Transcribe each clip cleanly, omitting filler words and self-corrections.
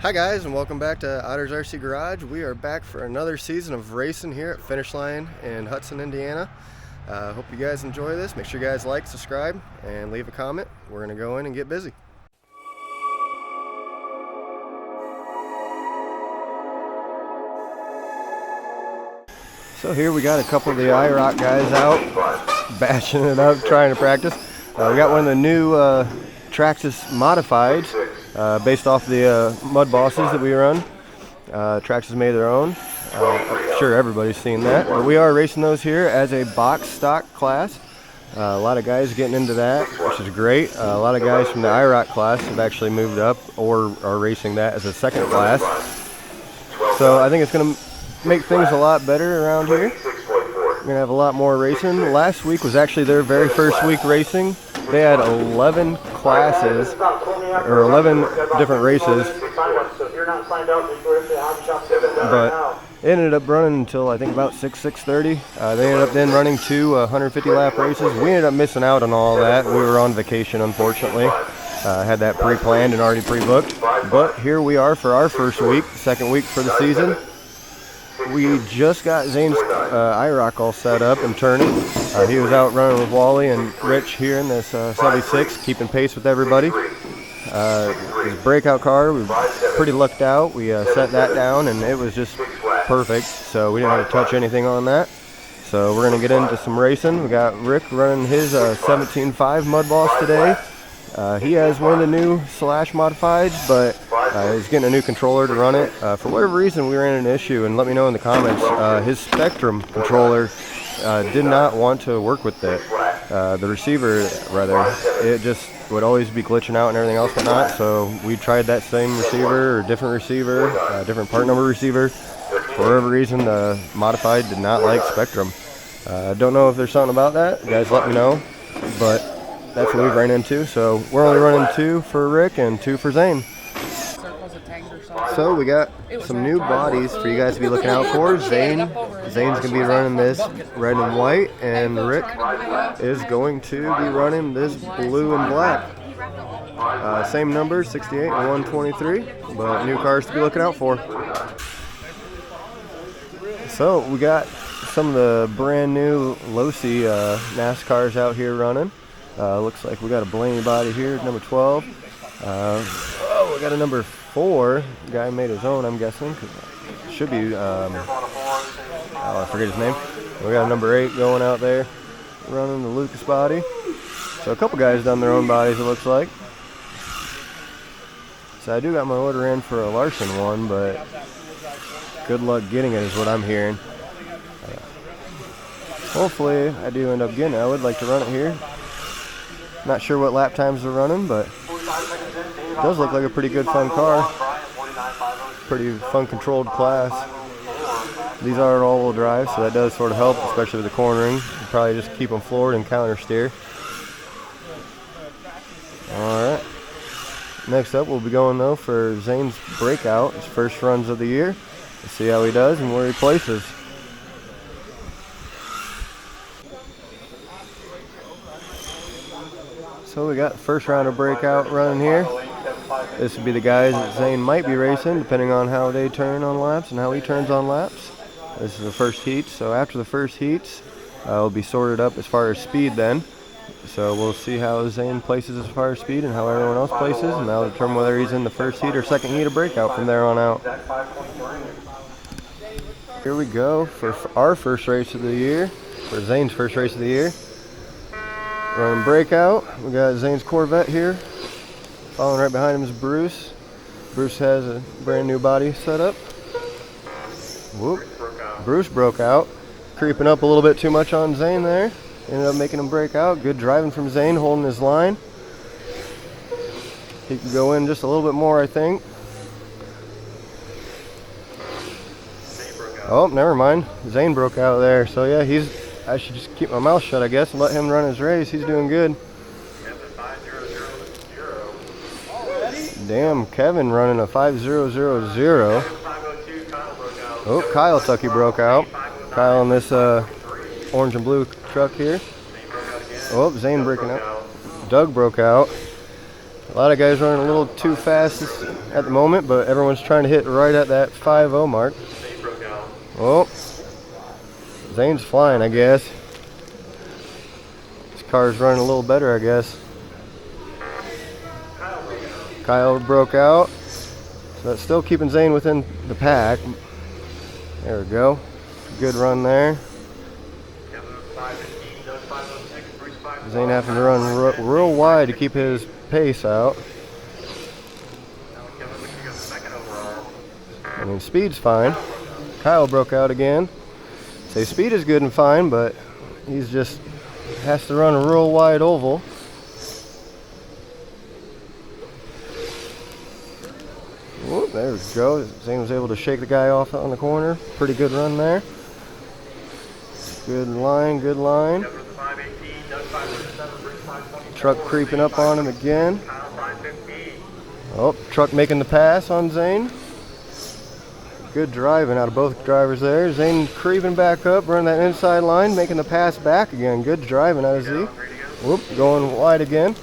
Hi guys, and welcome back to Otter's RC Garage. We are back for another season of racing here at Finish Line in Hudson, Indiana. Hope you guys enjoy this. Make sure you guys like, subscribe, and leave a comment. We're going to go in and get busy. So here we got a couple of the IROC guys out, bashing it up, trying to practice. We got one of the new Traxxas modifieds, based off the mud bosses that we run. Traxxas made their own. I'm sure everybody's seen that. But we are racing those here as a box stock class. A lot of guys getting into that, which is great. A lot of guys from the IROC class have actually moved up or are racing that as a second class. So I think it's going to make things a lot better around here. We're going to have a lot more racing. Last week was actually their very first week racing. They had 11 classes, or 11 different races, but it ended up running until I think about 6:30. They ended up then running two 150 lap races. We ended up missing out on all that. We were on vacation, unfortunately. Had that pre-planned and already pre-booked, but here we are for our first week, second week for the season. We just got Zane's IROC all set up and turning. He was out running with Wally and Rich here in this 76, keeping pace with everybody. His breakout car, we were pretty lucked out. We set that down and it was just perfect, so we didn't have to touch anything on that. So we're going to get into some racing. We got Rick running his 17.5 Mud Boss today. He has one of the new Slash modifieds, but he's getting a new controller to run it. For whatever reason, we ran into an issue, and let me know in the comments. His Spectrum controller did not want to work with it. The receiver, rather, it just would always be glitching out and everything else whatnot. So we tried that same receiver, or different receiver, different part number receiver. For whatever reason, the modified did not like Spectrum. Don't know if there's something about that. You guys let me know, but that's what we've ran into. So we're only running 2 for Rick and 2 for Zane. So we got some new bodies for you guys to be looking out for. Zane's going to be running this red and white, and Rick is going to be running this blue and black. Same numbers, 68 and 123, but new cars to be looking out for. So we got some of the brand new Losi NASCARs out here running. Looks like we got a Blaney body here, number 12. We got a number 4. The guy made his own, I'm guessing. It should be, I forget his name. We got a number 8 going out there, running the Lucas body. So a couple guys done their own bodies, it looks like. So I do got my order in for a Larson one, but good luck getting it is what I'm hearing. Hopefully I do end up getting it. I would like to run it here. Not sure what lap times they're running, but it does look like a pretty good fun car. Pretty fun controlled class. These are all-wheel drive, so that does sort of help, especially with the cornering. You probably just keep them forward and counter steer. Alright. Next up, we'll be going though for Zane's breakout, his first runs of the year. Let's see how he does and where he places. So we got the first round of breakout running here. This would be the guys that Zane might be racing, depending on how they turn on laps and how he turns on laps. This is the first heat, so after the first heats, it'll be sorted up as far as speed then. So we'll see how Zane places as far as speed and how everyone else places, and that'll determine whether he's in the first heat or second heat of breakout from there on out. Here we go for our first race of the year, for Zane's first race of the year. Running breakout, we got Zane's Corvette here. Following right behind him is Bruce. Bruce has a brand new body set up. Whoop. Bruce broke out. Creeping up a little bit too much on Zane there. Ended up making him break out. Good driving from Zane, holding his line. He could go in just a little bit more, I think. Oh, never mind. Zane broke out there. So yeah, I should just keep my mouth shut, I guess, and let him run his race. He's doing good. Damn, Kevin running a 5.000. Oh, Kyle Tucky broke out. Kyle in this orange and blue truck here. Oh, Zane breaking out. Doug broke out. A lot of guys running a little too fast at the moment, but everyone's trying to hit right at that 5.0 mark. Oh, Zane's flying, I guess. This car's running a little better, I guess. Kyle broke out. So that's still keeping Zane within the pack. There we go. Good run there. Zane having to run real wide to keep his pace out. I mean, speed's fine. Kyle broke out again. Say speed is good and fine, but he's just has to run a real wide oval. Whoop, there we go. Zane was able to shake the guy off on the corner. Pretty good run there. Good line, good line. Truck creeping up on him again. Oh, truck making the pass on Zane. Good driving out of both drivers there. Zane creeping back up, running that inside line, making the pass back again. Good driving out of Z. Whoop, going wide again.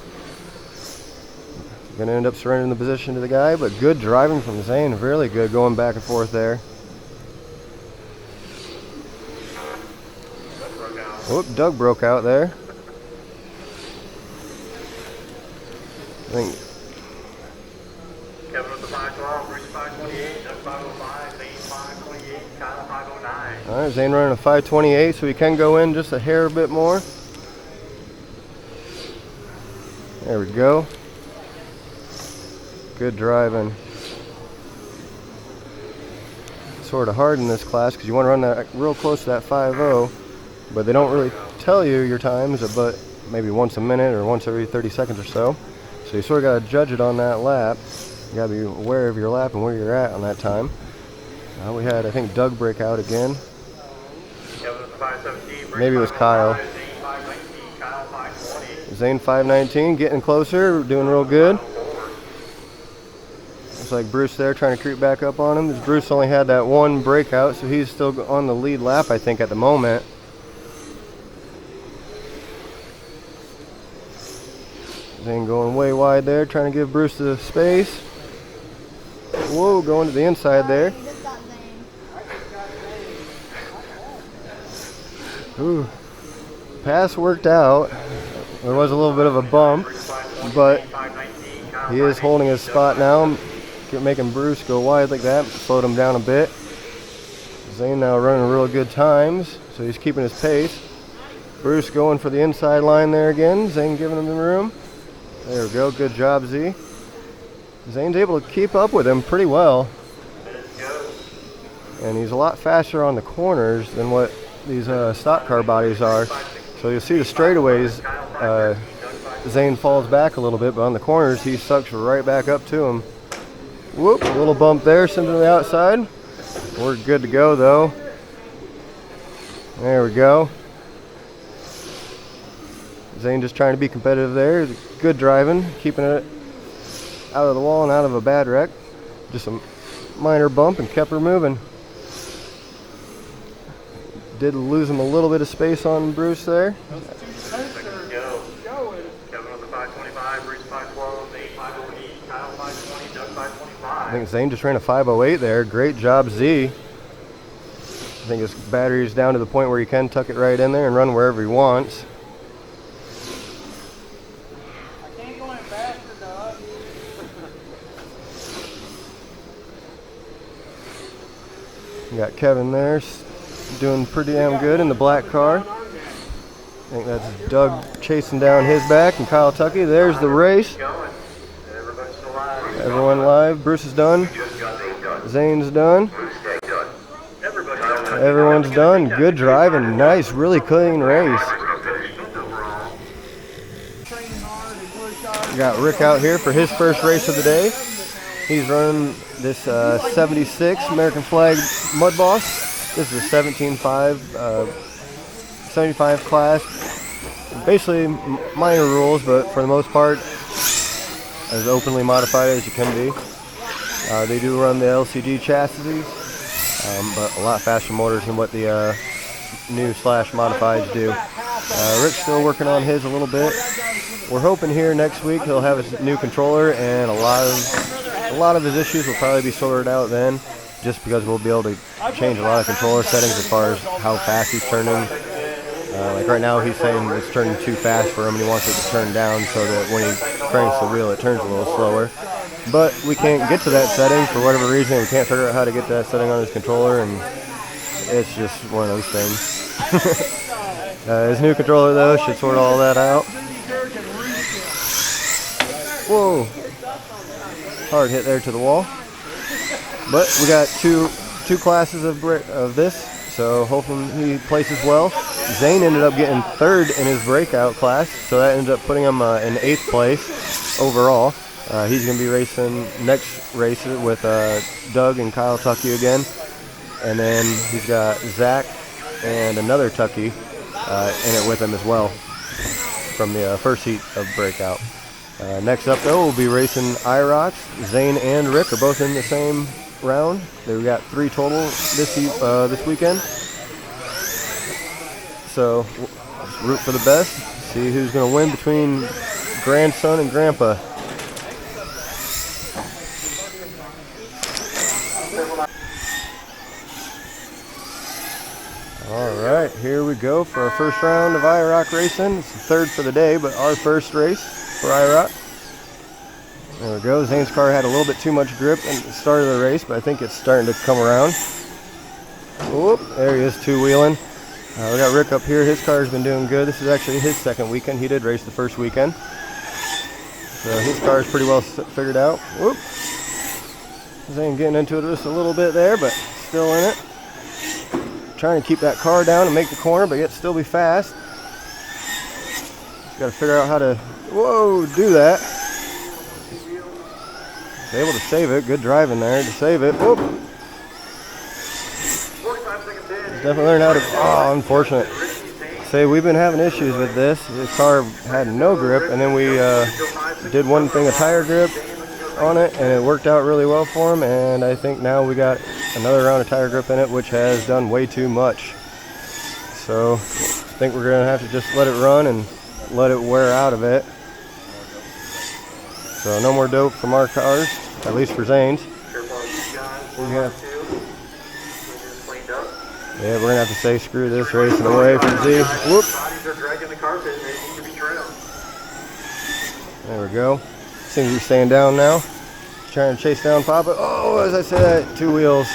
Gonna end up surrendering the position to the guy, but good driving from Zane. Really good going back and forth there. Whoop, Doug broke out there. I think Kevin with the 512, Bruce 528, Doug 505, Zane 528, Kyle 509. Alright, Zane running a 528, so he can go in just a hair bit more. There we go. Good driving. Sort of hard in this class because you want to run that real close to that 5.0, but they don't really tell you your times, but maybe once a minute or once every 30 seconds or so. So you sort of got to judge it on that lap. You got to be aware of your lap and where you're at on that time. We had, I think, Doug break out again. Maybe it was Kyle. Zane 519, getting closer, doing real good. Looks like Bruce there trying to creep back up on him. Bruce only had that one breakout, so he's still on the lead lap, I think, at the moment. Zane going way wide there, trying to give Bruce the space. Whoa, going to the inside there. Ooh. Pass worked out. There was a little bit of a bump, but he is holding his spot now, making Bruce go wide like that, slowed him down a bit. Zane now running real good times, so he's keeping his pace. Bruce going for the inside line there again. Zane giving him the room. There we go, good job, Z. Zane's able to keep up with him pretty well. And he's a lot faster on the corners than what these stock car bodies are. So you'll see the straightaways, Zane falls back a little bit, but on the corners he sucks right back up to him. Whoop, a little bump there, sent to the outside. We're good to go though. There we go. Zane just trying to be competitive there. Good driving, keeping it out of the wall and out of a bad wreck. Just a minor bump and kept her moving. Did lose him a little bit of space on Bruce there. I think Zane just ran a 508 there. Great job, Z. I think his battery's down to the point where he can tuck it right in there and run wherever he wants. I can't go any faster, Doug. You got Kevin there doing pretty damn good in the black car. I think that's Doug chasing down his back and Kyle Tucky. There's the race. Everyone live. Bruce is done. Zane's done. Everyone's done. Good driving. Nice, really clean race. We got Rick out here for his first race of the day. He's running this 76 American flag Mud Boss. This is a 75 class. Basically minor rules, but for the most part, as openly modified as you can be. They do run the LCG chassis, but a lot faster motors than what the new / modifieds do. Rick's still working on his a little bit. we're hoping here next week he'll have his new controller, and a lot of his issues will probably be sorted out then, just because we'll be able to change a lot of controller settings as far as how fast he's turning. Like right now he's saying it's turning too fast for him and he wants it to turn down so that when he cranks the wheel it turns a little slower. But we can't get to that setting for whatever reason. We can't figure out how to get that setting on his controller, and it's just one of those things. His new controller though should sort all that out. Whoa! Hard hit there to the wall. But we got two classes of this, so hopefully he places well. Zane ended up getting third in his breakout class, so that ended up putting him in 8th place overall. He's going to be racing next race with Doug and Kyle Tucky again. And then he's got Zach and another Tucky in it with him as well from the first heat of breakout. Next up though, we'll be racing IROC. Zane and Rick are both in the same round. They've got 3 total this weekend. So let's root for the best. See who's going to win between grandson and grandpa. Alright, here we go for our first round of IROC racing. It's the third for the day, but our first race for IROC. There we go. Zane's car had a little bit too much grip at the start of the race, but I think it's starting to come around. Whoop, there he is, two-wheeling. We got Rick up here. His car's been doing good. This is actually his second weekend. He did race the first weekend. So his car's pretty well figured out. Whoop. Zane getting into it just a little bit there, but still in it. Trying to keep that car down and make the corner, but yet still be fast. Just got to figure out how to, do that. He's able to save it. Good driving there to save it. Whoop. Definitely learned how to, unfortunate. Say, we've been having issues with this. His car had no grip, and then we did one thing, a tire grip on it, and it worked out really well for him, and I think now we got another round of tire grip in it, which has done way too much. So I think we're going to have to just let it run and let it wear out of it. So no more dope from our cars, at least for Zane's. Yeah, we're going to have to say screw this, racing away from Z. Whoop. There we go. Seems to be staying down now. Trying to chase down Papa. Oh, as I said, 2 wheels.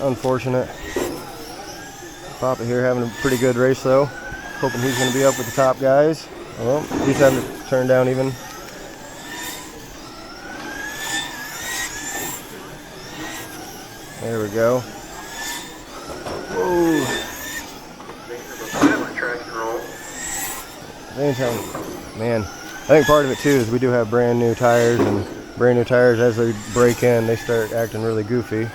Unfortunate. Papa here having a pretty good race though. Hoping he's going to be up with the top guys. Well, he's having to turn down even. There we go. Whoa. Man, I think part of it too is we do have brand new tires, and brand new tires, as they break in, they start acting really goofy.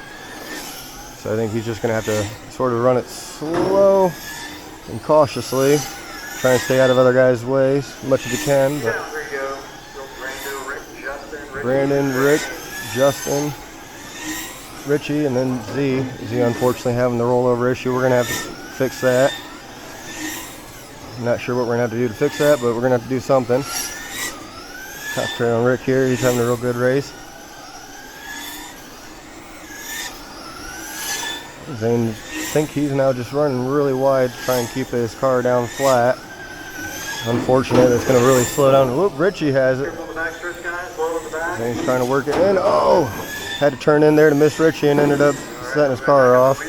So I think he's just going to have to sort of run it slow and cautiously, try and stay out of other guys' way as much as he can. But Brandon, Rick, Justin, Richie, and then Z. Z unfortunately having the rollover issue. We're going to have to fix that. I'm not sure what we're going to have to do to fix that, but we're going to have to do something. Concentrate on Rick here. He's having a real good race. Zane, I think he's now just running really wide to try and keep his car down flat. Unfortunate, it's going to really slow down. Whoop, Richie has it. Zane's trying to work it in. Oh! Had to turn in there to miss Richie and ended up setting his car off.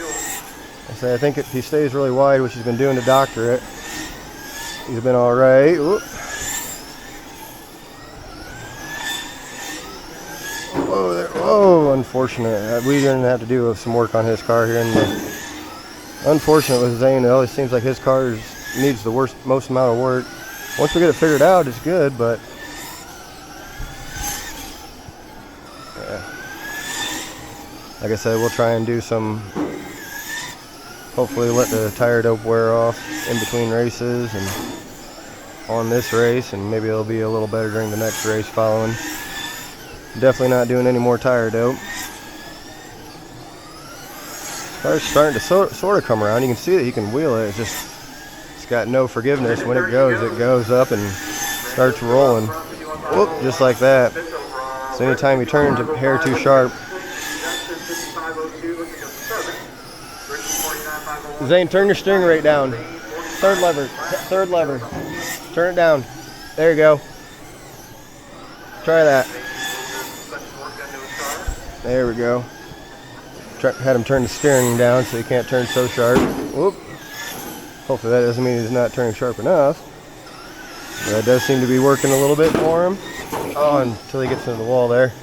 I think if he stays really wide, which he's been doing to doctor it, he's been all right. Whoop. Whoa, there. Whoa, unfortunate. We didn't have to do some work on his car here. Unfortunate with Zane, it always seems like his car needs the most amount of work. Once we get it figured out, it's good, but yeah. Like I said, we'll try and do some, hopefully let the tire dope wear off in between races and on this race, and maybe it'll be a little better during the next race following. Definitely not doing any more tire dope. Car's starting to sort of come around. You can see that you can wheel it. It's got no forgiveness. When it goes up and starts rolling. Whoop, just like that. So anytime you turn to hair too sharp. Zane, turn your steering rate down. Third lever. Turn it down. There you go. Try that. There we go. Had him turn the steering down so he can't turn so sharp. Whoop. Hopefully that doesn't mean he's not turning sharp enough. But that does seem to be working a little bit for him. Oh, until he gets into the wall there.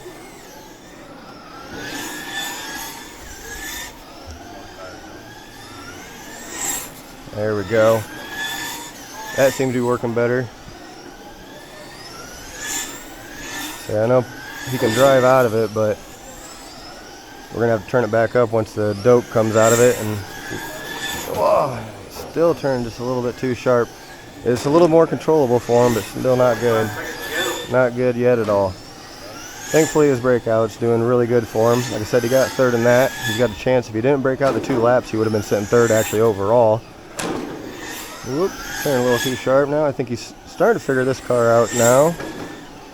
There we go. That seems to be working better. So I know he can drive out of it, but we're gonna have to turn it back up once the dope comes out of it. And whoa, still turned just a little bit too sharp. It's a little more controllable for him, but still not good. Not good yet at all. Thankfully his breakout's doing really good for him. Like I said, he got third in that. He's got a chance. If he didn't break out the 2 laps, he would have been sitting third actually overall. Whoop, turning a little too sharp now. I think he's starting to figure this car out now.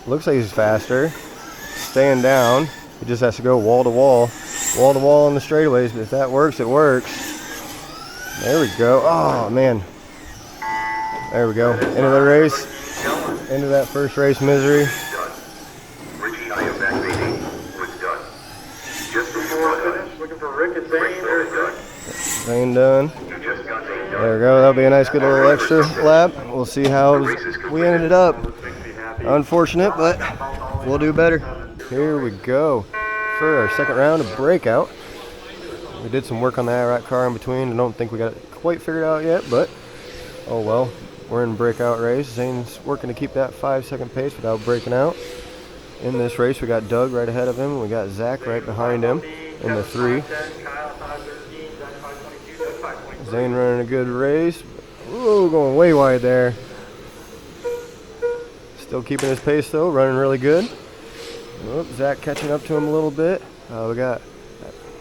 Looks like he's faster. Staying down. He just has to go wall to wall on the straightaways. But if that works, it works. There we go. Oh man. There we go. Into the race. Into that first race misery. Zane done. There we go. That'll be a nice good little extra lap. We'll see how we ended up. Unfortunate, but we'll do better. Here we go for our second round of breakout. We did some work on the IROC car in between. I don't think we got it quite figured out yet, but oh well. We're in breakout race. Zane's working to keep that 5-second pace without breaking out. In this race, we got Doug right ahead of him. We got Zach right behind him in the 3. Zane running a good race. Ooh, going way wide there. Still keeping his pace though, running really good. Oop, Zach catching up to him a little bit. We got,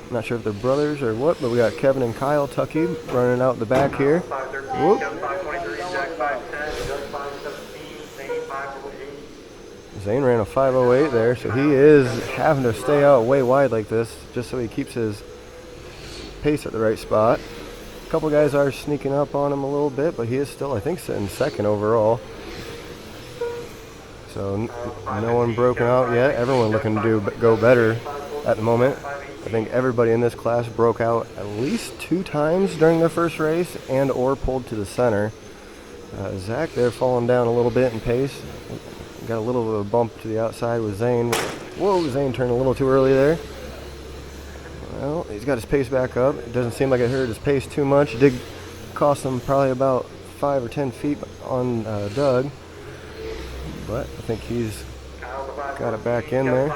I'm not sure if they're brothers or what, but we got Kevin and Kyle Tucky running out the back here. Whoop. Zane ran a 5:08 there, so he is having to stay out way wide like this just so he keeps his pace at the right spot. A couple guys are sneaking up on him a little bit, but he is still, I think, sitting second overall. So no one broken out yet. Everyone looking to go better at the moment. I think everybody in this class broke out at least 2 times during their first race and or pulled to the center. Zach there falling down a little bit in pace. Got a little bit of a bump to the outside with Zane. Whoa, Zane turned a little too early there. Well, he's got his pace back up. It doesn't seem like it hurt his pace too much. It did cost him probably about 5 or 10 feet on Doug. But I think he's got it back in there.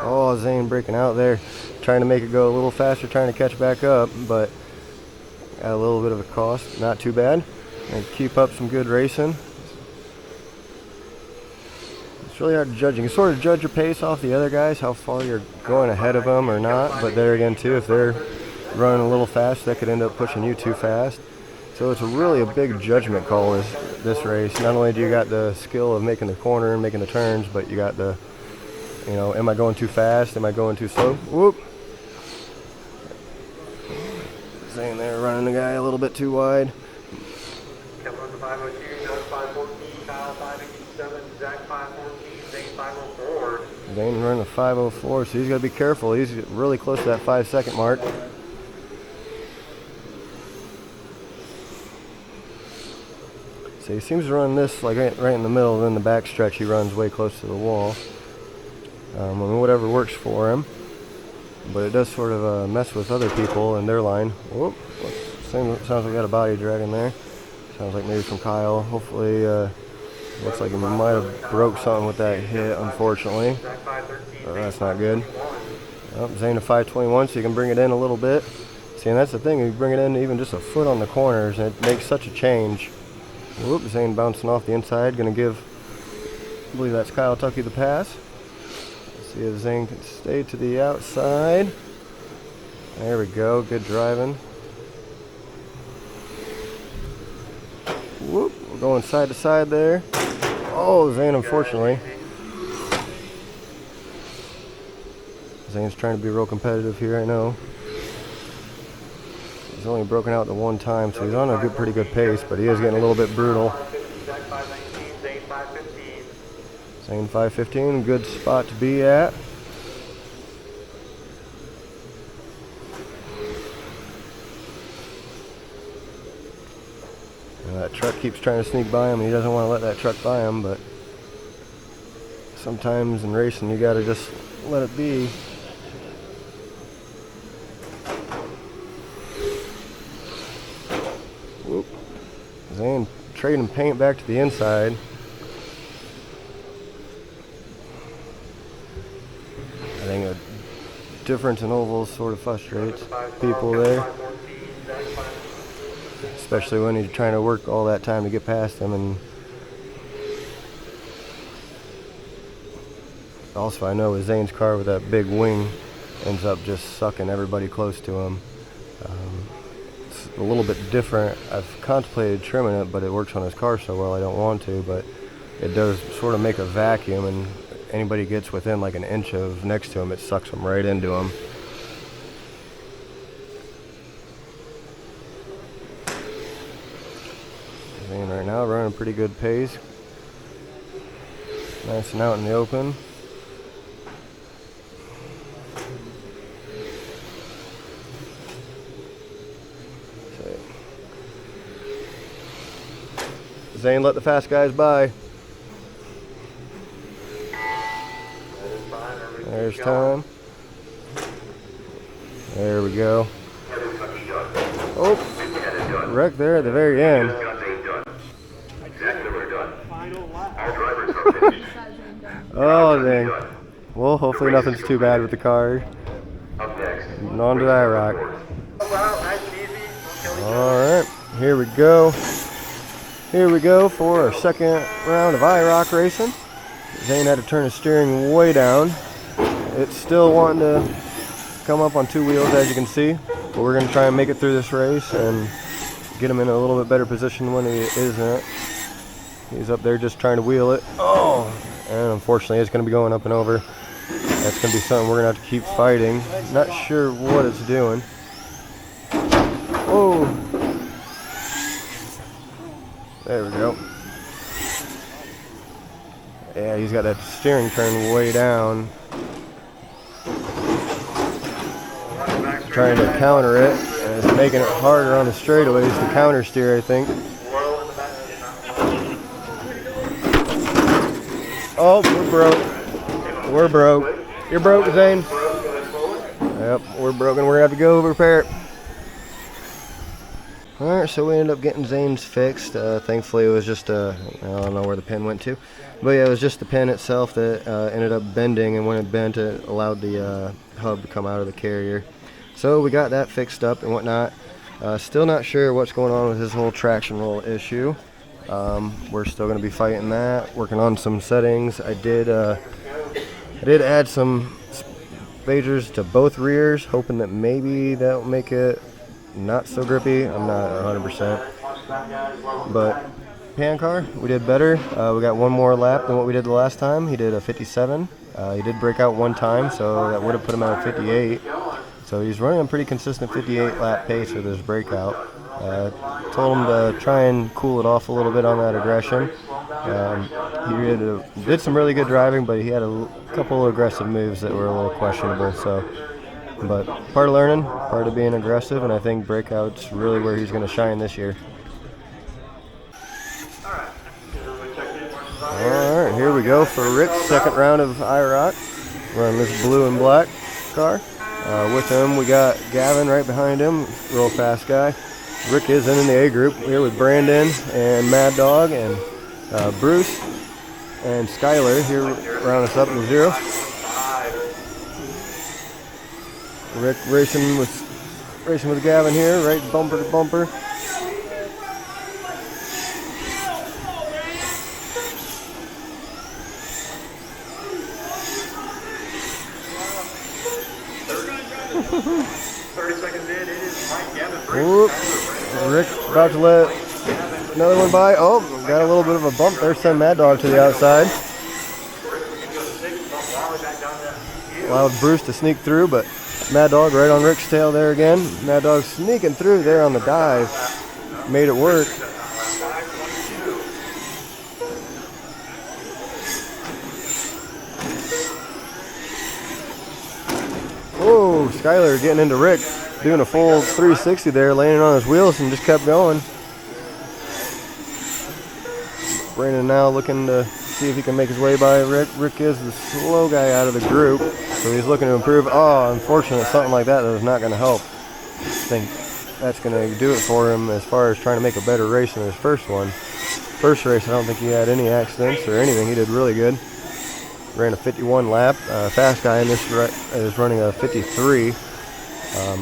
Oh, Zane breaking out there. Trying to make it go a little faster, trying to catch back up, but got a little bit of a cost. Not too bad. And keep up some good racing. It's really hard to judge. You can sort of judge your pace off the other guys, how far you're going ahead of them or not. But there again, too, if they're running a little fast, that could end up pushing you too fast. So it's really a big judgment call this race. Not only do you got the skill of making the corner and making the turns, but you got the, you know, am I going too fast? Am I going too slow? Whoop. Zane there running the guy a little bit too wide. Kevin on the 502, Doug 514, Kyle 587, Zach 514, Zane 504. Zane running a 5:04, so he's got to be careful. He's really close to that 5-second mark. So he seems to run this like right in the middle, then the back stretch he runs way close to the wall. I mean, whatever works for him. But it does sort of mess with other people in their line. Whoop. Sounds like we got a body drag in there. Sounds like maybe from Kyle. Hopefully, looks like he might have broke something with that hit, unfortunately. That's not good. Oh, Zane to 521, so you can bring it in a little bit. See, and that's the thing. You bring it in even just a foot on the corners, and it makes such a change. Whoop, Zane bouncing off the inside. Going to give, I believe that's Kyle Tucky the pass. Let's see if Zane can stay to the outside. There we go. Good driving. We're going side to side there. Oh, Zane, unfortunately. Zane's trying to be real competitive here, I know. He's only broken out the one time, so he's on a pretty good pace, but he is getting a little bit brutal. Zane 515, good spot to be at. And that truck keeps trying to sneak by him, and he doesn't want to let that truck by him, but sometimes in racing you gotta just let it be. Whoop. Zane trading paint back to the inside. I think a difference in ovals sort of frustrates people there, especially when he's trying to work all that time to get past them. And also, I know with Zane's car with that big wing ends up just sucking everybody close to him. It's a little bit different. I've contemplated trimming it, but it works on his car so well I don't want to, but it does sort of make a vacuum, and anybody gets within like an inch of next to him, it sucks them right into him. Zane right now running a pretty good pace. Nice and out in the open. Zane let the fast guys by. There's time. There we go. Oh, wreck there at the very end. Oh, dang. Well, hopefully nothing's too bad with the car. And on to the IROC. Alright, here we go. Here we go for our second round of IROC racing. Zane had to turn his steering way down. It's still wanting to come up on two wheels, as you can see. But we're going to try and make it through this race and get him in a little bit better position when he isn't. He's up there just trying to wheel it. Oh! And unfortunately, it's going to be going up and over. That's going to be something we're going to have to keep fighting. Not sure what it's doing. Oh! There we go. Yeah, he's got that steering turned way down. Trying to counter it, and it's making it harder on the straightaways to counter steer, I think. Oh, we're broke. We're broke. You're broke, Zane. Yep, we're broken. We're gonna have to go repair it. Alright, so we ended up getting Zane's fixed. Thankfully it was just I don't know where the pin went to. But yeah, it was just the pin itself that ended up bending, and when it bent, it allowed the hub to come out of the carrier. So we got that fixed up and whatnot. Still not sure what's going on with his whole traction roll issue. We're still going to be fighting that, working on some settings. I did add some spagers to both rears, hoping that maybe that'll make it not so grippy. I'm not 100%. But pan car, we did better. We got one more lap than what we did the last time. He did a 57. He did break out one time, so that would have put him at a 58. So he's running a pretty consistent 58 lap pace with his breakout. Told him to try and cool it off a little bit on that aggression. He did some really good driving, but he had a couple of aggressive moves that were a little questionable. So, but part of learning, part of being aggressive, and I think breakout's really where he's going to shine this year. Alright, here we go for Rick's second round of IROC. Running this blue and black car. With him, we got Gavin right behind him, real fast guy. Rick is in the A group here with Brandon and Mad Dog and Bruce and Skylar here round us up in 0. Rick racing with Gavin here, right bumper to bumper. Whoop. Rick's about to let Another one by. Oh, got a little bit of a bump there. Send Mad Dog to the outside. Allowed Bruce to sneak through, but Mad Dog right on Rick's tail there again. Mad Dog sneaking through there on the dive. Made it work. Oh, Skyler getting into Rick. Doing a full 360 there, landing on his wheels and just kept going. Brandon now looking to see if he can make his way by Rick. Rick is the slow guy out of the group, so he's looking to improve. Oh, unfortunately, something like that is not going to help. I think that's going to do it for him as far as trying to make a better race than his first one. First race, I don't think he had any accidents or anything. He did really good. Ran a 51 lap. Fast guy in this is running a 53. I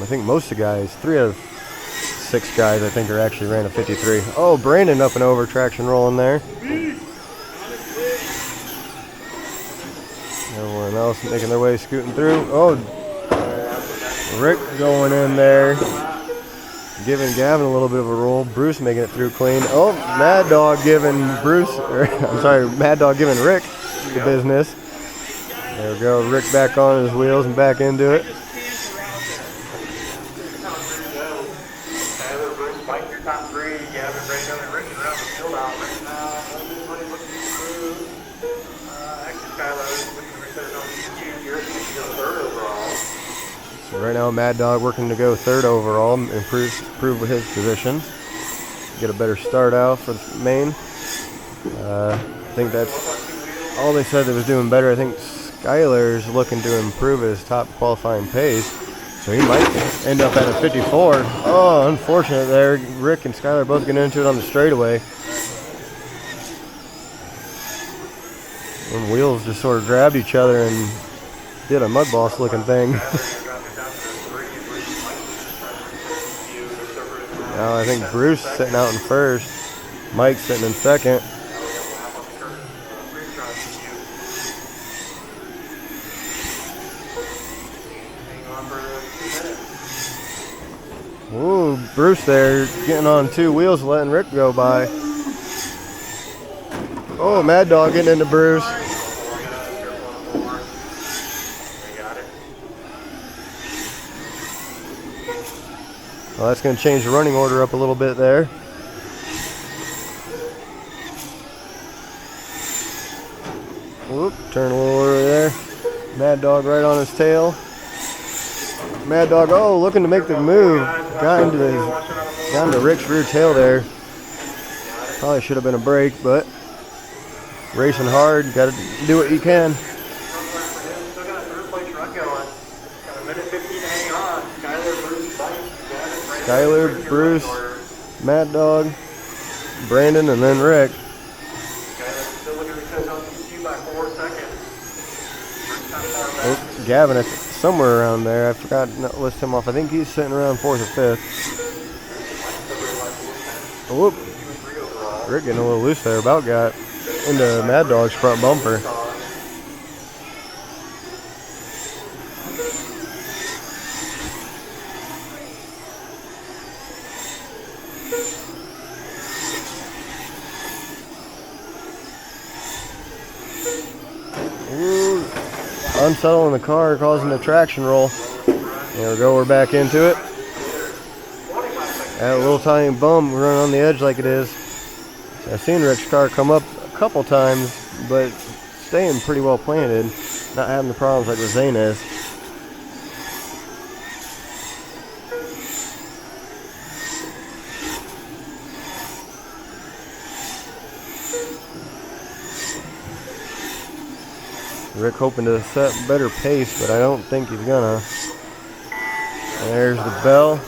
think most of the guys, 3 out of 6 guys, I think, are actually ran a 53. Oh, Brandon up and over, traction rolling there. Everyone else making their way, scooting through. Oh, Rick going in there, giving Gavin a little bit of a roll. Bruce making it through clean. Oh, Mad Dog giving Mad Dog giving Rick the business. There we go, Rick back on his wheels and back into it. So right now, Mad Dog working to go 3rd overall, improve his position, get a better start out for the main. I think that's all they said that was doing better. I think Skyler's looking to improve his top qualifying pace, so he might end up at a 54. Oh, unfortunate there. Rick and Skyler both getting into it on the straightaway. And wheels just sort of grabbed each other and did a mud boss looking thing. Now I think Bruce sitting out in first, Mike sitting in second. Ooh, Bruce there getting on 2 wheels, letting Rick go by. Oh, Mad Dog getting into Bruce. Well, that's going to change the running order up a little bit there. Whoop, turn a little early there. Mad Dog right on his tail. Mad Dog, oh, looking to make the move. Got into Rick's rear tail there. Probably should have been a break, but racing hard, got to do what you can. Skyler, Bruce, Mad Dog, Brandon, and then Rick. Oh, Gavin, somewhere around there. I forgot to list him off. I think he's sitting around 4th or 5th. Whoop. Rick getting a little loose there. About got into Mad Dog's front bumper. Unsettling the car, causing a traction roll. There we go, we're back into it. That little tiny bump running on the edge like it is. I've seen Rick's car come up a couple times, but staying pretty well planted, not having the problems like the Zane is. Rick hoping to set better pace, but I don't think he's gonna. And there's the bell.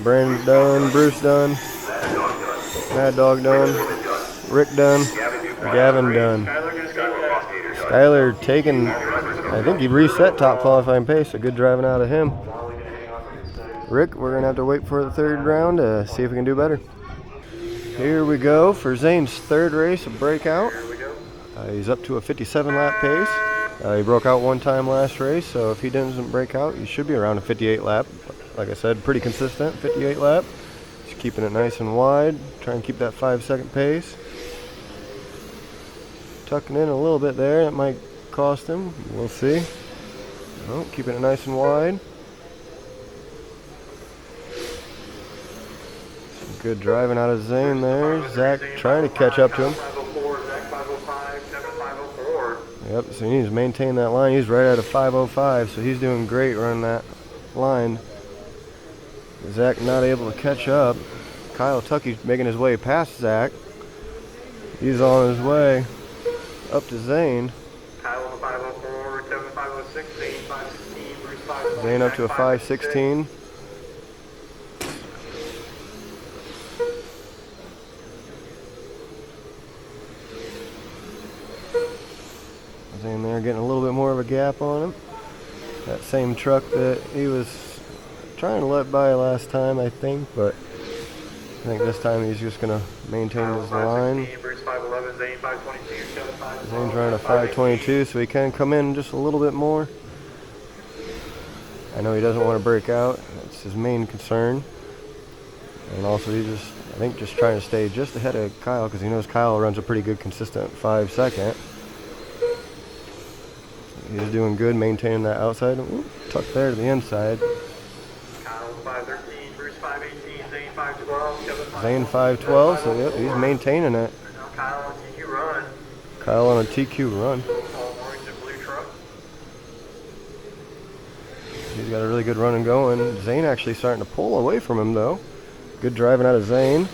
Brandon's done, Bruce done, Mad Dog done, Rick done, Gavin done. Skyler taking, I think he reset top qualifying pace, so good driving out of him. Rick, we're gonna have to wait for the 3rd round to see if we can do better. Here we go for Zane's 3rd race of breakout. He's up to a 57 lap pace. He broke out one time last race, so if he doesn't break out, he should be around a 58 lap. like I said, pretty consistent, 58 lap. Just keeping it nice and wide, trying to keep that 5-second pace. Tucking in a little bit there, it might cost him, we'll see. Oh, keeping it nice and wide. Some good driving out of Zane there. Zach trying to catch up to him. Yep, so he needs to maintain that line. He's right at a 5:05, so he's doing great running that line. Zach not able to catch up. Kyle Tucky's making his way past Zach. He's on his way up to Zane. Kyle on the 504, Kevin 506, Zane 516, Bruce 520. Zane up to a 5:16. Zane there getting a little bit more of a gap on him. That same truck that he was trying to let by last time, I think, but I think this time he's just going to maintain his line. Zane's running a 5:22, so he can come in just a little bit more. I know he doesn't want to break out. That's his main concern. And also he's just, I think, just trying to stay just ahead of Kyle because he knows Kyle runs a pretty good consistent 5-second. He's doing good maintaining that outside. Ooh, tuck there to the inside. Kyle 513, Bruce 518, Zane 512, Kevin 512. Zane 512, so yep, he's maintaining it. Kyle on a TQ run. Kyle on a TQ run. Orange and blue truck. He's got a really good run and going. Zane actually starting to pull away from him though. Good driving out of Zane.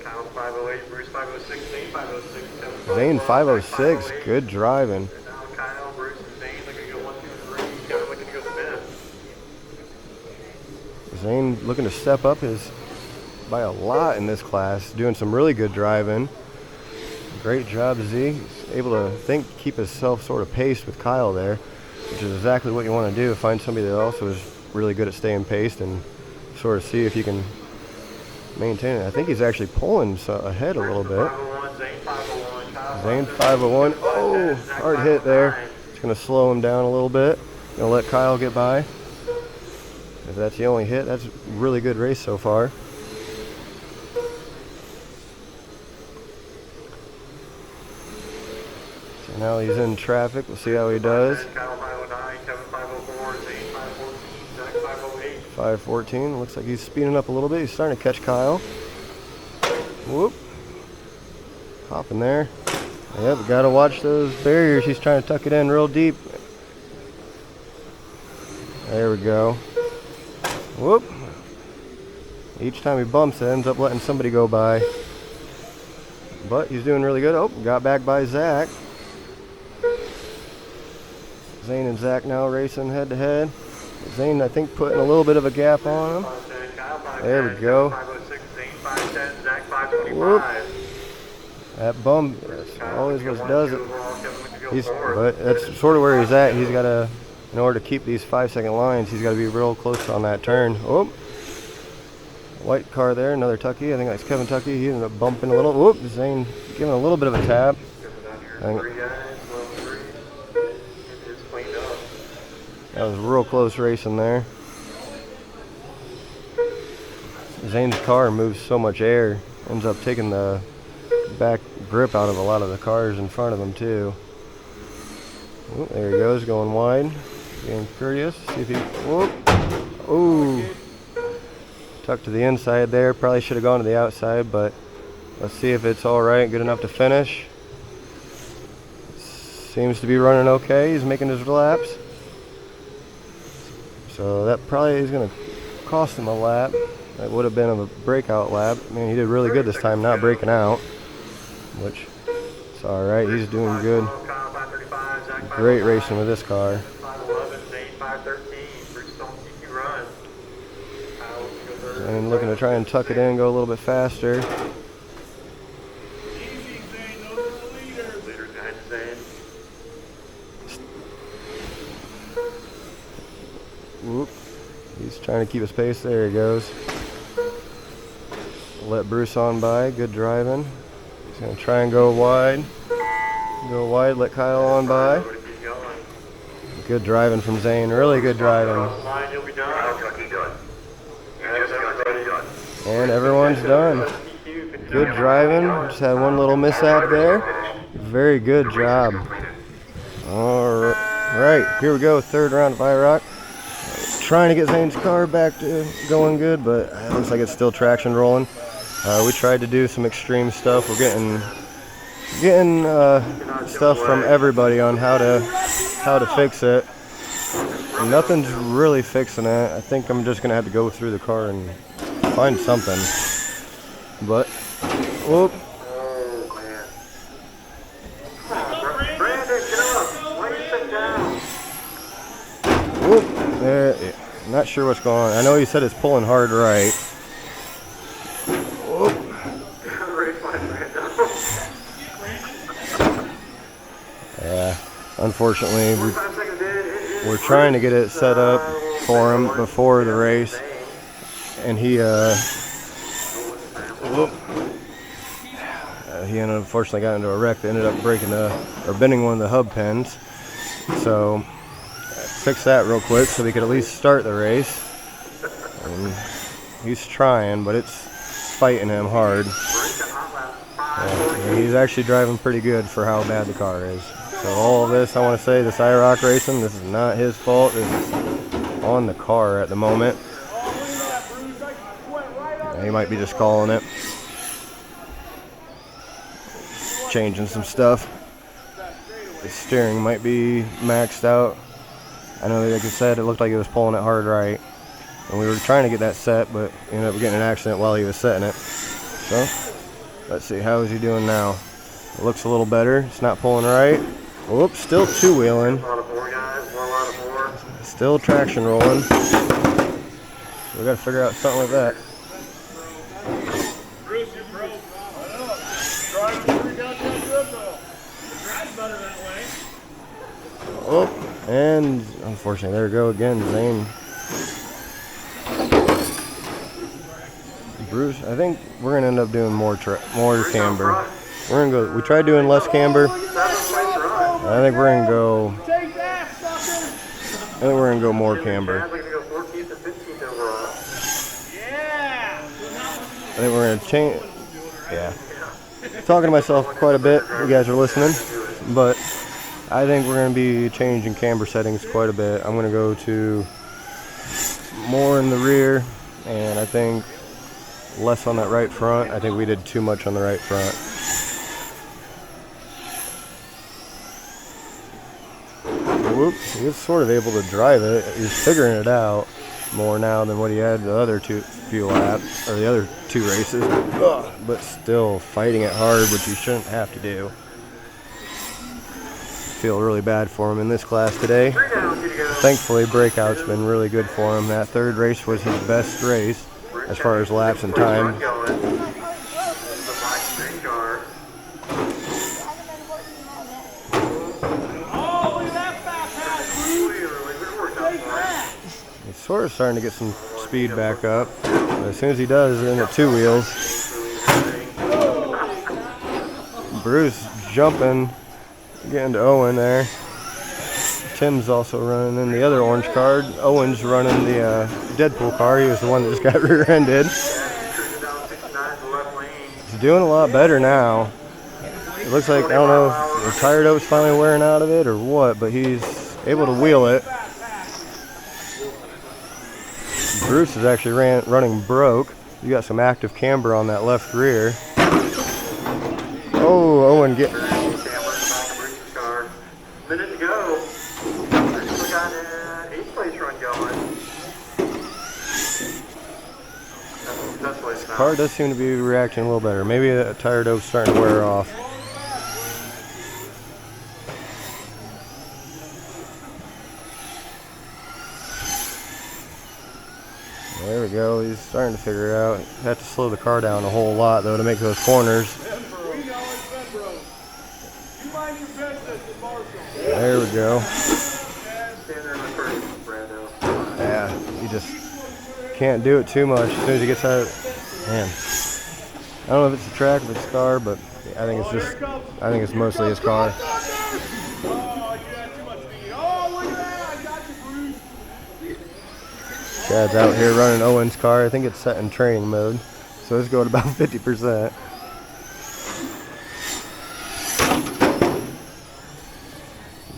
Kyle 508, Bruce 506, Zane 506. Zane 506, good driving. And now Kyle, Bruce, and Zane looking to go 1, 2, 3. Kevin looking to go fifth. Zane looking to step up his by a lot in this class, doing some really good driving. Great job, Z. He's able to keep himself sort of paced with Kyle there, which is exactly what you want to do. Find somebody that also is really good at staying paced and sort of see if you can maintain it. I think he's actually pulling ahead a little bit. Zane 501. Oh, hard hit there. It's going to slow him down a little bit. Going to let Kyle get by. If that's the only hit, that's a really good race so far. So now he's in traffic. We'll see how he does. 514. Looks like he's speeding up a little bit. He's starting to catch Kyle. Whoop. Hopping there. Yep, got to watch those barriers. He's trying to tuck it in real deep. There we go. Whoop. Each time he bumps it, ends up letting somebody go by. But he's doing really good. Oh, got back by Zach. Zane and Zach now racing head to head. Zane, I think, putting a little bit of a gap on him. There we go. Whoop. That bump, that's always what does it. But that's sort of where he's at. He's got to, in order to keep these 5-second lines, he's got to be real close on that turn. Oh, white car there, another Tucky. I think that's Kevin Tucky. He ended up bumping a little. Whoop, Zane giving a little bit of a tap. That was real close racing there. Zane's car moves so much air, ends up taking the back grip out of a lot of the cars in front of him too. Ooh, there he goes, going wide. Being curious, see if he, whoop. Ooh. Tucked to the inside there, probably should have gone to the outside, but let's see if it's all right, good enough to finish. Seems to be running okay, he's making his laps. So that probably is going to cost him a lap. That would have been a breakout lap. I mean, he did really good this time, not breaking out, which is all right. He's doing good. Great racing with this car. And looking to try and tuck it in, go a little bit faster. Whoop. He's trying to keep his pace. There he goes. Let Bruce on by. Good driving. He's going to try and go wide. Go wide, let Kyle on by. Good driving from Zane. Really good driving. Line, you'll be done. Keep doing. You just got to get done. And everyone's done. Good driving. Just had one little mishap there. Very good job. All right, here we go. Third round of IROC. Trying to get Zane's car back to going good, but it looks like it's still traction rolling. We tried to do some extreme stuff. We're getting stuff from everybody on how to fix it. Nothing's really fixing it. I think I'm just gonna have to go through the car and find something. But whoop. Brandon, get up. Why you sit down? Whoop. Not sure what's going on. I know he said it's pulling hard right. Whoop. Yeah. Unfortunately, we're trying to get it set up for him before the race, and he unfortunately got into a wreck that ended up bending one of the hub pins. So fix that real quick so we could at least start the race. And he's trying, but it's fighting him hard. And he's actually driving pretty good for how bad the car is. So all of this, I want to say, this IROC racing, this is not his fault. This is on the car at the moment. He might be just calling it. Changing some stuff. The steering might be maxed out. I know, like I said, it looked like it was pulling it hard right. And we were trying to get that set, but ended up getting an accident while he was setting it. So, let's see, how is he doing now? It looks a little better. It's not pulling right. Whoops, still two-wheeling. Still traction rolling. So we got to figure out something like that. Oh, and unfortunately, there we go again, Zane. Bruce, I think we're gonna end up doing more camber. We're gonna go. We tried doing less camber. I think we're gonna go. I think we're gonna go more camber. I think we're gonna change. Yeah. Talking to myself quite a bit. You guys are listening, but I think we're going to be changing camber settings quite a bit. I'm going to go to more in the rear, and I think less on that right front. I think we did too much on the right front. Whoop, he was sort of able to drive it. He's figuring it out more now than what he had the other few laps, or the other two races. But still fighting it hard, which he shouldn't have to do. Feel really bad for him in this class today. Thankfully, Breakout's been really good for him. That third race was his best race as far as laps and time. He's sort of starting to get some speed back up. But as soon as he does, they're in the two wheels. Bruce jumping. Getting to Owen there. Tim's also running in the other orange car. Owen's running the Deadpool car. He was the one that just got rear-ended. He's doing a lot better now. It looks like, I don't know if the tire dope's finally wearing out of it or what, but he's able to wheel it. Bruce is actually running broke. You got some active camber on that left rear. Oh, Owen get. Minute to go. We got an 8th place run going. The car does seem to be reacting a little better. Maybe the tire dope's starting to wear off. There we go. He's starting to figure it out. Have to slow the car down a whole lot though to make those corners. There we go. Yeah, he just can't do it too much. As soon as he gets out, man. I don't know if it's the track, if it's the car, but I think it's mostly his car. Chad's out here running Owen's car. I think it's set in training mode, so it's going about 50%.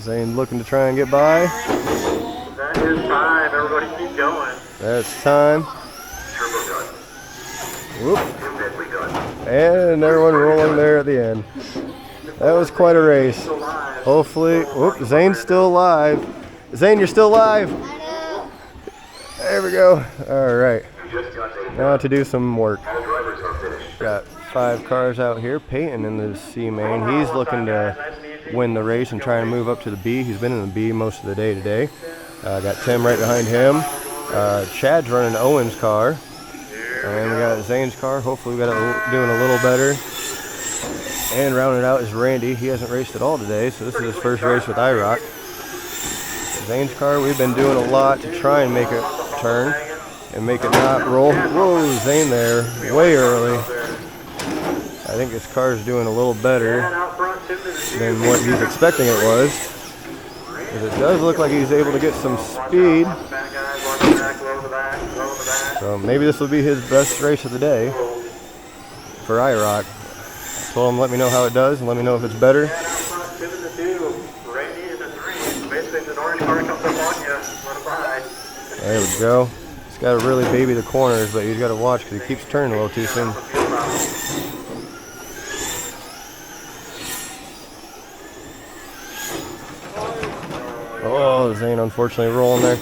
Zane looking to try and get by. That is time. Everybody keep going. That's time. Turbo gun. Whoop. Deadly gun. And everyone rolling there at the end. That was quite a race. Hopefully, whoop, Zane's still alive. Zane, you're still alive. There we go. All right. Now to do some work. All drivers are finished. Got 5 cars out here. Peyton in the C main. He's looking to win the race and try and move up to the B. He's been in the B most of the day today. Got Tim right behind him. Chad's running Owen's car. And we got Zane's car. Hopefully we got it doing a little better. And rounded out is Randy. He hasn't raced at all today, so this is his first race with IROC. Zane's car, we've been doing a lot to try and make it turn and make it not roll. Whoa, Zane there, way early. I think his car is doing a little better than what he's expecting it was. Because it does look like he's able to get some speed. So maybe this will be his best race of the day for IROC. Told him let me know how it does and let me know if it's better. There we go. He's got to really baby the corners, but he's got to watch because he keeps turning a little too soon. Oh, Zane unfortunately rolling there.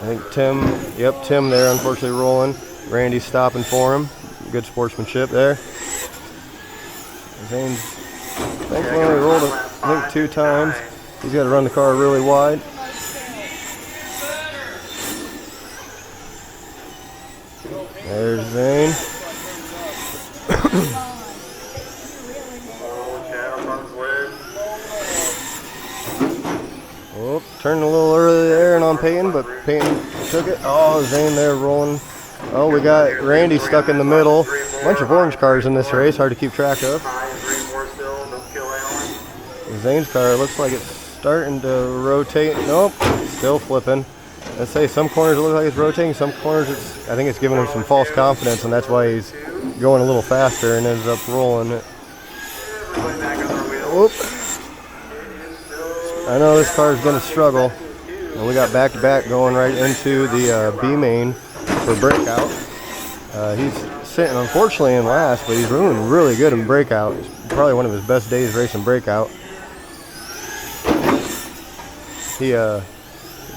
I think Tim there unfortunately rolling. Randy's stopping for him. Good sportsmanship there. Zane's thankfully only rolled it, I think 2 times. He's got to run the car really wide. There's Zane. Oh, turned a little early there and on Peyton, but Peyton took it. Oh, Zane there rolling. Oh, we got Randy stuck in the middle. A bunch of orange cars in this race, hard to keep track of. Zane's car, it looks like it's starting to rotate. Nope, still flipping. Let's say some corners look like it's rotating, some corners I think it's giving him some false confidence, and that's why he's going a little faster and ends up rolling it. Whoop. I know this car is going to struggle. And we got back-to-back going right into the B main for breakout. He's sitting unfortunately in last, but he's doing really good in breakout. It's probably one of his best days racing breakout. He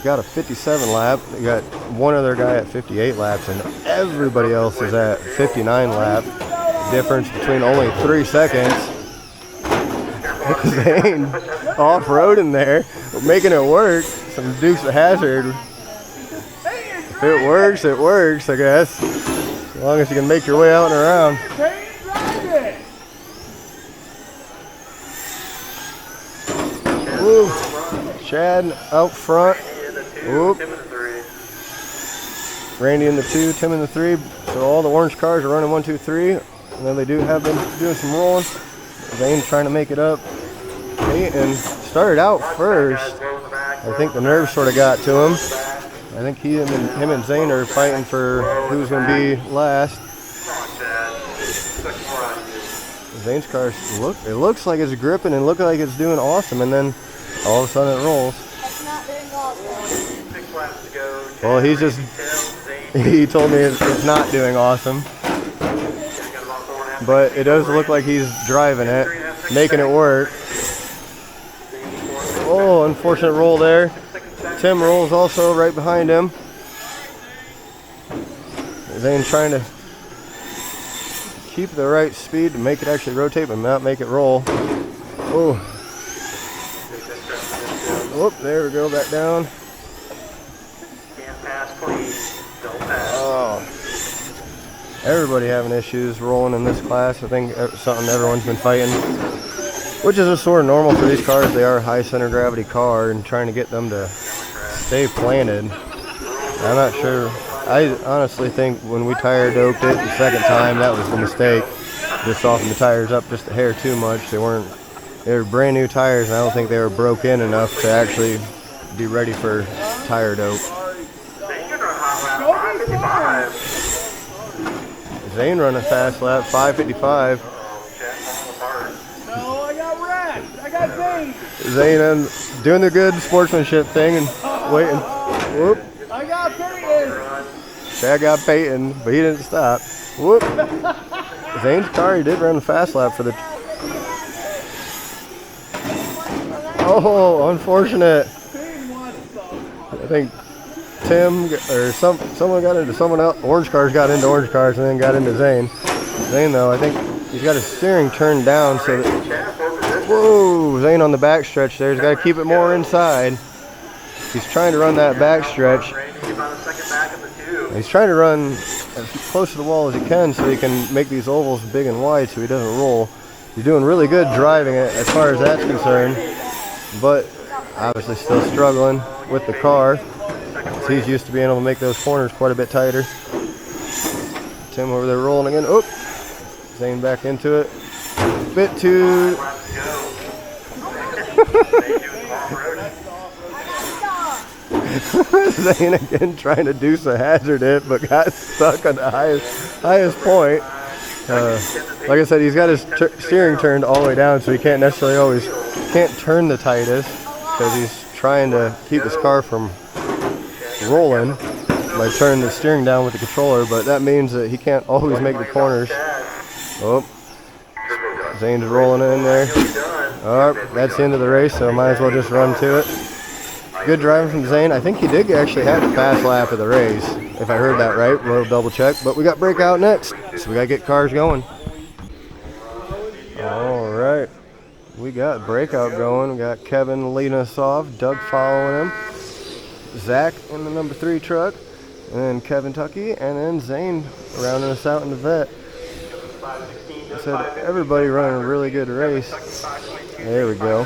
got a 57 lap. You got one other guy at 58 laps, and everybody else is at 59 lap. Difference between only 3 seconds. Zane off-roading there, making it work. Some Dukes of Hazzard. If it works, it works, I guess. As long as you can make your way out and around. Woo. Chad out front. Whoop. Randy in the 2, Tim in the 3. So all the orange cars are running 1, 2, 3. And then they have been doing some rolling. Zane trying to make it up. Peyton started out first. I think the nerves sort of got to him. I think him and Zane are fighting for who's going to be last. Zane's car it looks like it's gripping and looks like it's doing awesome, and then all of a sudden it rolls. Well, he told me it's not doing awesome. But it does look like he's driving it, making it work. Oh, unfortunate roll there. Tim rolls also right behind him. Zane trying to keep the right speed to make it actually rotate, but not make it roll. Oh. Whoop, there we go, back down. Oh. Everybody having issues rolling in this class. I think something everyone's been fighting, which is a sort of normal for these cars. They are a high center gravity car, and trying to get them to stay planted. I'm not sure. I honestly think when we tire doped it the second time, that was the mistake. Just softened the tires up just a hair too much. They were brand new tires, and I don't think they were broke in enough to actually be ready for tire dope. Zane running a fast lap, 5:55. No, I got wrecked. I got Zane. Zane doing the good sportsmanship thing and waiting. Whoop. I got Peyton. Chad got Peyton, but he didn't stop. Whoop. Zane's car, he did run a fast lap for the... Oh, unfortunate. I think Tim or someone got into someone else. Orange cars got into orange cars and then got into Zane. Zane though, I think he's got his steering turned down so that... Whoa, Zane on the back stretch there. He's got to keep it more inside. He's trying to run that back stretch. He's trying to run as close to the wall as he can so he can make these ovals big and wide so he doesn't roll. He's doing really good driving it as far as that's concerned, but obviously still struggling with the car. He's used to being able to make those corners quite a bit tighter. Tim over there rolling again. Oh, Zane back into it. Bit too... Zane again trying to deuce a hazard it, but got stuck on the highest point. Like I said, he's got his steering turned all the way down, so he can't necessarily can't turn the tightest because he's trying to keep his car from rolling by turning the steering down with the controller, but that means that he can't always make the corners. Oh, Zane's rolling in there. Oh, that's the end of the race, so might as well just run to it. Good driving from Zane. I think he did actually have the fast lap of the race, if I heard that right. We'll double check. But we got breakout next, so we got to get cars going. All right. We got breakout going. We got Kevin leading us off, Doug following him, Zach in the number 3 truck, and then Kevin Tucky, and then Zane rounding us out in the vet. I said everybody running a really good race. There we go.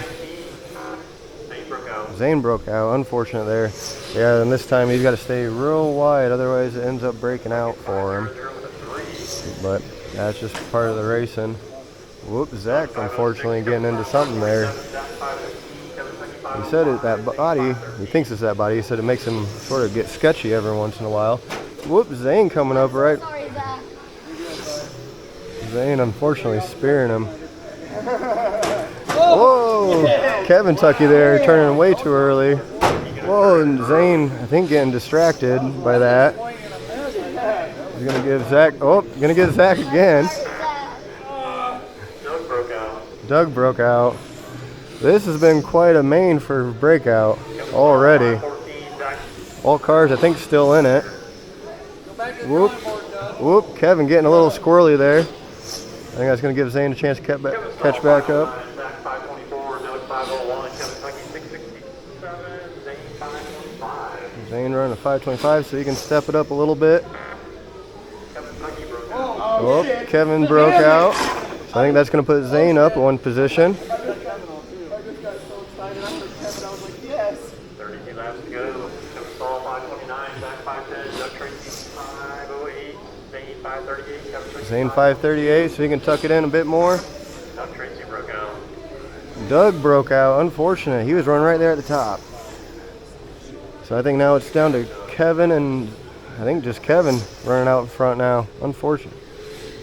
Zane broke out, unfortunate there. Yeah, and this time he's got to stay real wide, otherwise it ends up breaking out for him. But that's just part of the racing. Whoops, Zach unfortunately getting into something there. He said it, that body, he thinks it's that body, he said it makes him sort of get sketchy every once in a while. Whoops, Zane coming up right. Zane unfortunately spearing him. Whoa, Kevin Tucky there turning way too early. Whoa, and Zane I think getting distracted by that. He's gonna give Zach, gonna get Zach again. Doug broke out. This has been quite a main for breakout already. All cars I think still in it. Whoop, whoop, Kevin getting a little squirrely there. I think that's going to give Zane a chance to catch back up. Zane running a 5:25 so he can step it up a little bit. Oh, Kevin broke out. So I think that's going to put Zane up one position. 32 laps to go. Kevin Saul 529, Zach 510, Doug Tracy 508, Zane 538. Zane 538 so he can tuck it in a bit more. Doug Tracy broke out. Doug broke out, unfortunate. He was running right there at the top. So I think now it's down to Kevin and I think just Kevin running out in front now. Unfortunate.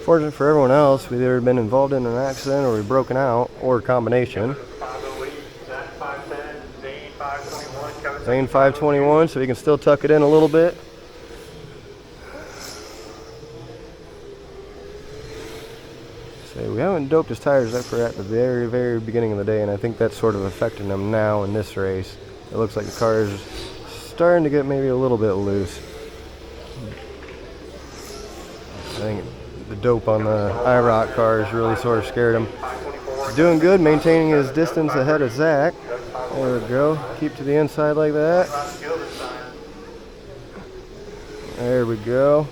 Fortunate for everyone else, we've either been involved in an accident or we've broken out, or a combination. 508, Zach 510, Zane 521, Zane 521, so he can still tuck it in a little bit. So we haven't doped his tires up for at the very, very beginning of the day, and I think that's sort of affecting him now in this race. It looks like the car is starting to get maybe a little bit loose. I think the dope on the IROC cars really sort of scared him. He's doing good, maintaining his distance ahead of Zach. There we go. Keep to the inside like that. There we go.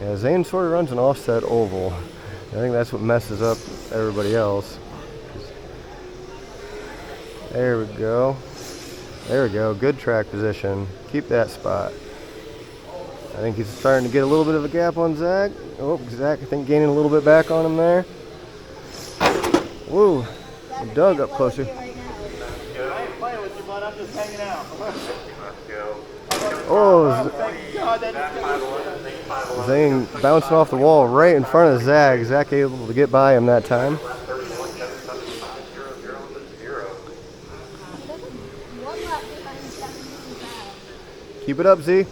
Yeah, Zane sort of runs an offset oval. I think that's what messes up everybody else. There we go. There we go. Good track position. Keep that spot. I think he's starting to get a little bit of a gap on Zach. Oh, Zach, I think gaining a little bit back on him there. Woo. Doug up closer. I ain't playing with you, bud. I'm just hanging out. Oh, Zane bouncing off the wall right in front of Zach. Zach able to get by him that time. Keep it up, Z.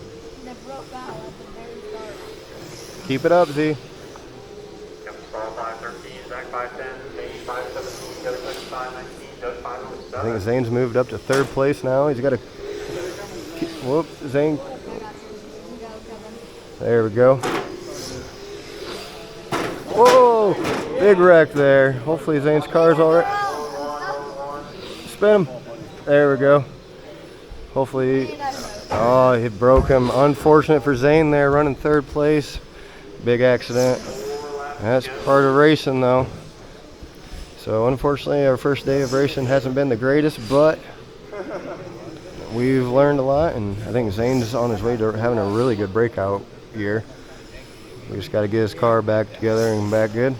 Keep it up, Z. I think Zane's moved up to third place now. He's got to. Whoop, Zane. There we go. Whoa! Big wreck there. Hopefully Zane's car's all right. Spin him. There we go. Hopefully. Oh, he broke him. Unfortunate for Zane there, running third place. Big accident. That's part of racing, though. So unfortunately, our first day of racing hasn't been the greatest, but we've learned a lot, and I think Zane's on his way to having a really good breakout year. We just got to get his car back together and back good.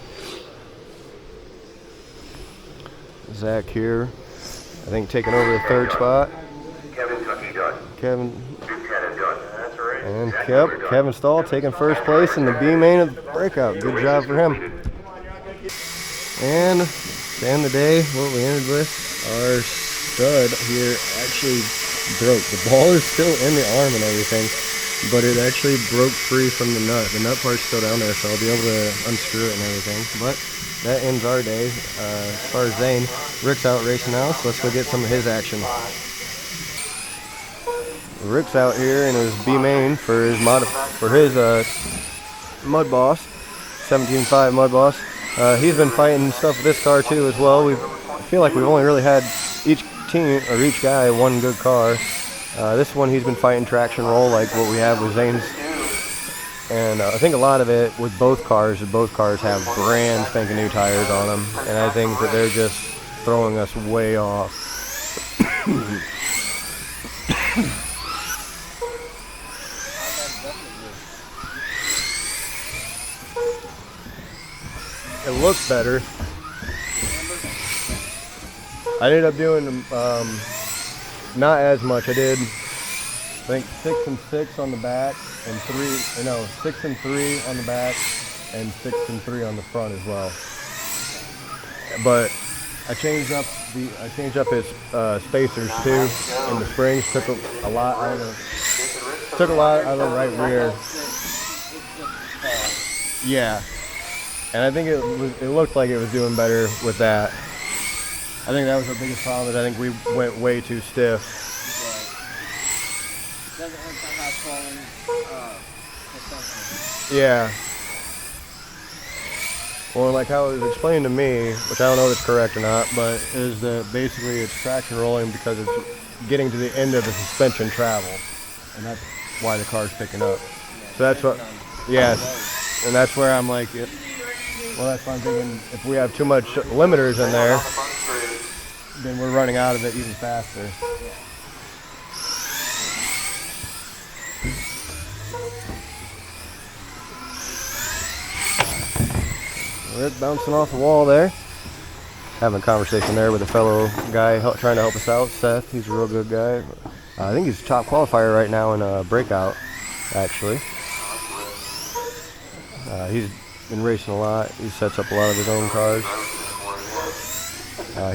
Zach here, I think, taking over the third spot. Kevin Tucky done. Kevin Lieutenant done. That's right. and Kevin Stahl taking first place in the B main of the breakout. Good job for him. And to end the day, what we ended with, our stud here actually broke. The ball is still in the arm and everything, but it actually broke free from the nut. The nut part's still down there, so I'll be able to unscrew it and everything. But that ends our day. As far as Zane, Rick's out racing now, so let's go get some of his action. Rick's out here in his B main for his Mud Boss, 17.5 Mud Boss. He's been fighting stuff with this car too as well. I feel like we've only really had each team or each guy one good car. This one he's been fighting traction roll like what we have with Zane's. And I think a lot of it with both cars have brand spanking new tires on them. And I think that they're just throwing us way off. It looks better. I ended up doing not as much. I did, I think 6 and 6 on the back, and 6 and 3 on the back, and 6 and 3 on the front as well. But I changed up his spacers too, and the springs took a lot out of the right rear. Yeah. And I think it looked like it was doing better with that. I think that was the biggest problem, is I think we went way too stiff. Yeah. Well, like how it was explained to me, which I don't know if it's correct or not, but is that basically it's traction rolling because it's getting to the end of the suspension travel. And that's why the car's picking up. So that's what, yes. And that's where I'm like, well, that's why I'm thinking if we have too much limiters in there, then we're running out of it even faster. Rick bouncing off the wall there. Having a conversation there with a fellow guy trying to help us out, Seth. He's a real good guy. I think he's a top qualifier right now in breakout, actually. He's been racing a lot. He sets up a lot of his own cars.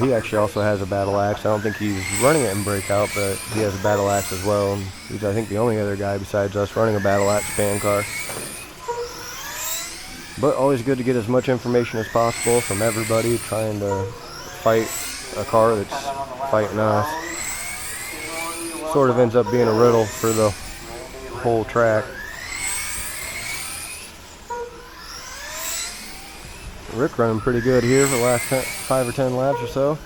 He actually also has a battle axe. I don't think he's running it in breakout, but he has a battle axe as well. And he's, I think, the only other guy besides us running a battle axe fan car. But always good to get as much information as possible from everybody trying to fight a car that's fighting us. Sort of ends up being a riddle for the whole track. Rick running pretty good here for the last 5 or 10 laps or so.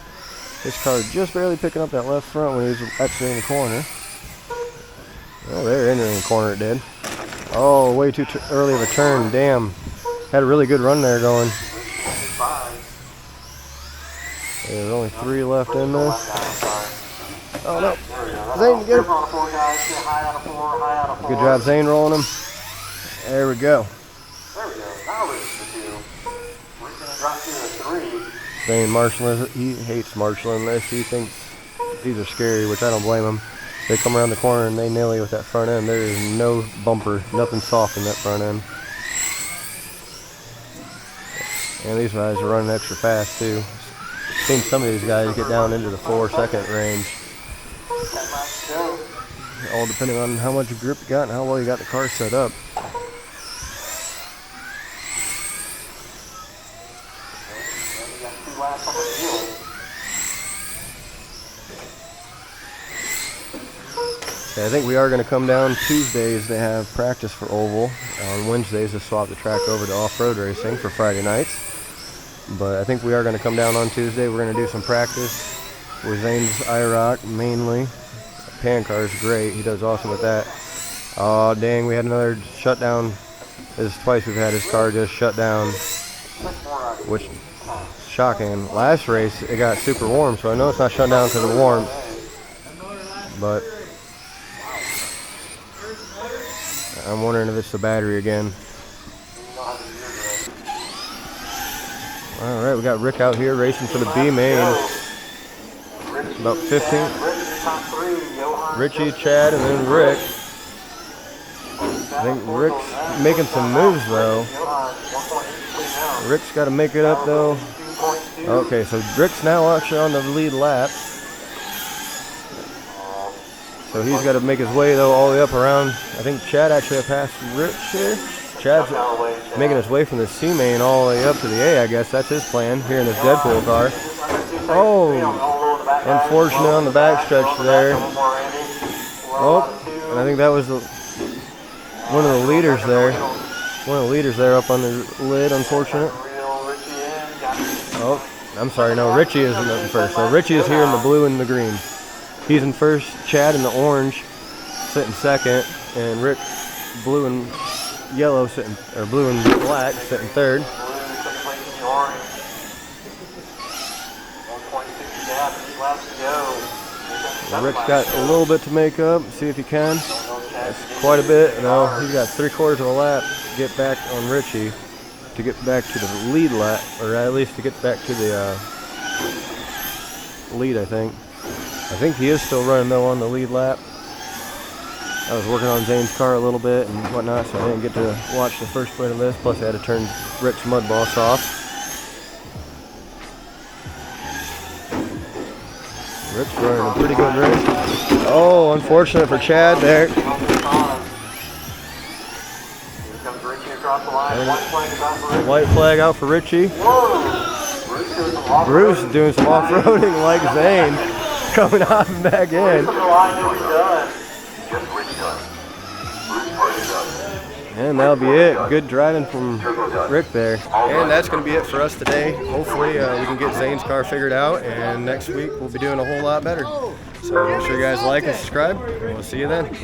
This car just barely picking up that left front when he was exiting the corner. Oh, they're entering the corner, it did. Oh, way too early of a turn, damn. Had a really good run there going. There's only 3 left in this. Oh no, Zane, get him. Good job, Zane, rolling him. There we go. Zane marshalling, he hates marshalling this. He thinks these are scary, which I don't blame him. They come around the corner and they nail you with that front end. There is no bumper, nothing soft in that front end. And these guys are running extra fast too. Seen some of these guys get down into the 4-second range. All depending on how much grip you got and how well you got the car set up. I think we are going to come down Tuesdays to have practice for oval. On Wednesdays to swap the track over to off-road racing for Friday nights. But I think we are going to come down on Tuesday. We're going to do some practice with Zane's IROC mainly. Pan car is great. He does awesome with that. Oh dang, we had another shutdown. This is twice we've had his car just shut down. Which, shocking. Last race it got super warm, so I know it's not shut down because of warmth. But I'm wondering if it's the battery again. Alright, we got Rick out here racing for the B main. About 15. Richie, Chad, and then Rick. I think Rick's making some moves though. Rick's got to make it up though. Okay, so Rick's now actually on the lead lap. So he's got to make his way though all the way up around. I think Chad actually passed Rich here. Chad's making his way from the C main all the way up to the A, I guess. That's his plan here in this Deadpool car. Oh, unfortunate on the backstretch there. Oh, and I think that was one of the leaders there. One of the leaders there up on the lid, unfortunate. Oh, I'm sorry, no, Richie isn't in first. So Richie is here in the blue and the green. He's in first, Chad in the orange, sitting second, and Rick, blue and yellow, sitting, or blue and black, sitting third. Rick's got a little bit to make up, see if he can. That's quite a bit. No, he's got 3/4 of a lap to get back on Richie, to get back to the lead lap, or at least to get back to the lead, I think. I think he is still running though on the lead lap. I was working on Zane's car a little bit and whatnot, so I didn't get to watch the first bit of this. Plus I had to turn Rick's mud boss off. Rick's running a pretty good race. Oh, unfortunate for Chad there. White flag out for Richie. Bruce doing some off-roading like Zane. Coming off and back in. And that'll be it. Good driving from Rick there. And that's going to be it for us today. Hopefully we can get Zane's car figured out, and next week we'll be doing a whole lot better. So make sure you guys like and subscribe, and we'll see you then.